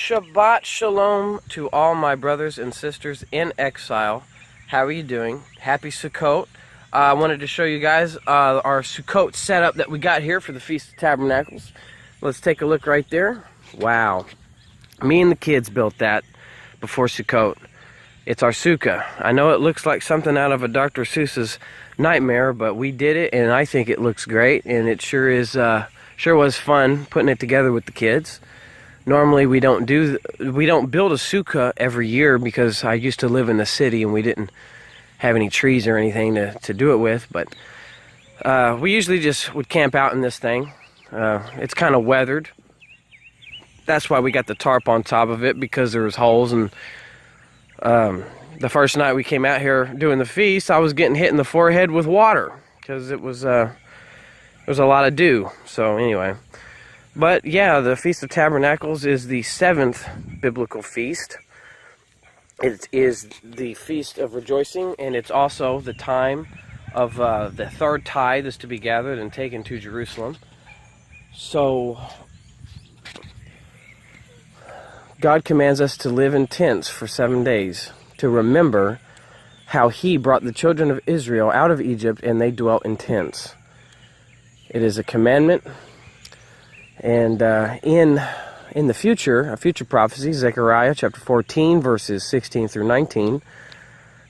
Shabbat Shalom to all my brothers and sisters in exile. How are you doing? Happy Sukkot. I wanted to show you guys our Sukkot setup that we got here for the Feast of Tabernacles. Let's take a look right there. Wow. Me and the kids built that before Sukkot. It's our sukkah. I know it looks like something out of a Dr. Seuss's nightmare, but we did it, and I think it looks great, and it sure was fun putting it together with the kids. Normally we don't build a sukkah every year because I used to live in the city and we didn't have any trees or anything to do it with, but we usually just would camp out in this thing. It's kind of weathered. That's why we got the tarp on top of it, because there was holes. And the first night we came out here doing the feast, I was getting hit in the forehead with water because it was a lot of dew. So anyway. But yeah, the Feast of Tabernacles is the 7th biblical feast. It is the Feast of Rejoicing, and it's also the time of the third tithe is to be gathered and taken to Jerusalem. So God commands us to live in tents for 7 days to remember how He brought the children of Israel out of Egypt and they dwelt in tents. It is a commandment. And in the future, a future prophecy, Zechariah chapter 14, verses 16 through 19,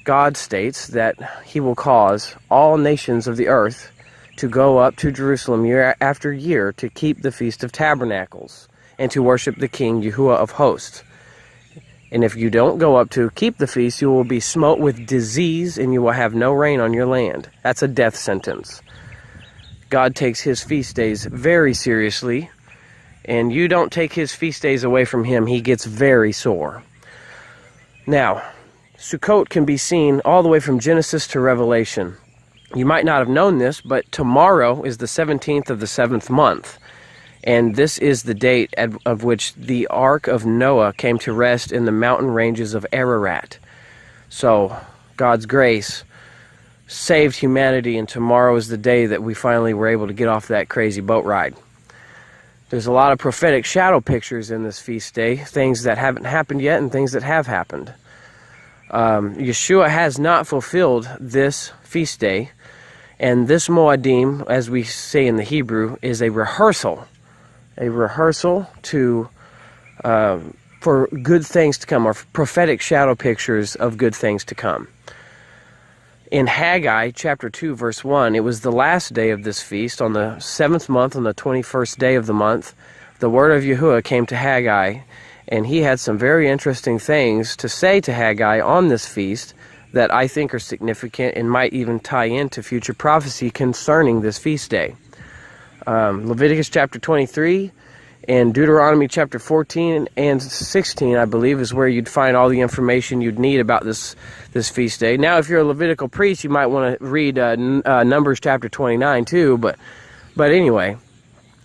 God states that He will cause all nations of the earth to go up to Jerusalem year after year to keep the Feast of Tabernacles and to worship the King Yehua of hosts. And if you don't go up to keep the feast, you will be smote with disease and you will have no rain on your land. That's a death sentence. God takes His feast days very seriously, and you don't take His feast days away from Him, He gets very sore. Now, Sukkot can be seen all the way from Genesis to Revelation. You might not have known this, but tomorrow is the 17th of the 7th month, and this is the date of which the Ark of Noah came to rest in the mountain ranges of Ararat. So, God's grace saved humanity, and tomorrow is the day that we finally were able to get off that crazy boat ride. There's a lot of prophetic shadow pictures in this feast day, things that haven't happened yet and things that have happened. Yeshua has not fulfilled this feast day, and this Moadim, as we say in the Hebrew, is a rehearsal to for good things to come, or prophetic shadow pictures of good things to come. In Haggai chapter 2 verse 1, it was the last day of this feast, on the 7th month, on the 21st day of the month. The word of Yehua came to Haggai, and he had some very interesting things to say to Haggai on this feast that I think are significant and might even tie into future prophecy concerning this feast day. Leviticus chapter 23 and Deuteronomy chapter 14 and 16, I believe, is where you'd find all the information you'd need about this feast day. Now, if you're a Levitical priest, you might want to read Numbers chapter 29 too, but anyway,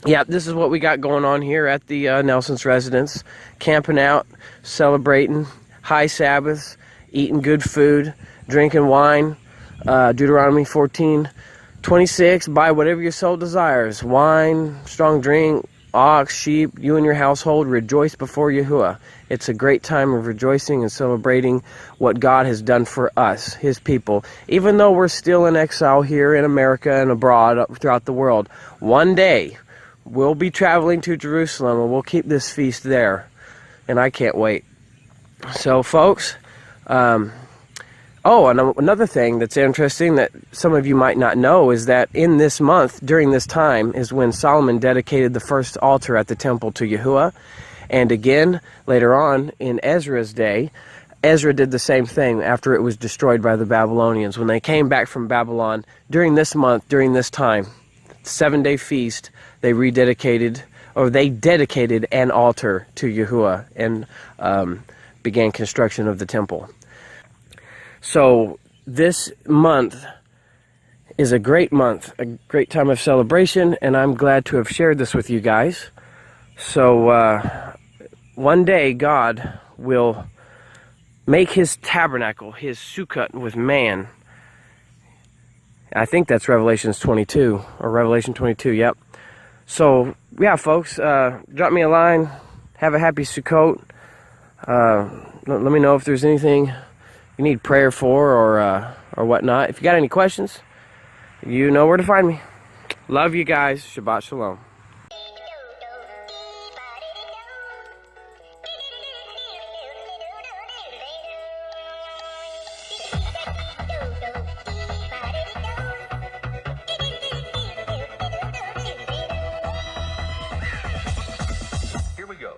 yeah, this is what we got going on here at the Nelson's residence. Camping out, celebrating high Sabbaths, eating good food, drinking wine. Deuteronomy 14:26, buy whatever your soul desires, wine, strong drink, ox, sheep, you and your household, rejoice before Yehua. It's a great time of rejoicing and celebrating what God has done for us, His people. Even though we're still in exile here in America and abroad throughout the world, one day we'll be traveling to Jerusalem and we'll keep this feast there. And I can't wait. So folks, and another thing that's interesting that some of you might not know is that in this month, during this time, is when Solomon dedicated the first altar at the temple to Yehua. And again, later on, in Ezra's day, Ezra did the same thing after it was destroyed by the Babylonians. When they came back from Babylon, during this month, during this time, 7-day feast, they dedicated an altar to Yehua and began construction of the temple. So this month is a great time of celebration, and I'm glad to have shared this with you guys. So one day God will make His tabernacle, His Sukkot with man. I think that's Revelation 22, yep. So yeah, folks, drop me a line, have a happy Sukkot. Let me know if there's anything you need prayer for or whatnot. If you got any questions, you know where to find me. Love you guys. Shabbat Shalom. Here we go.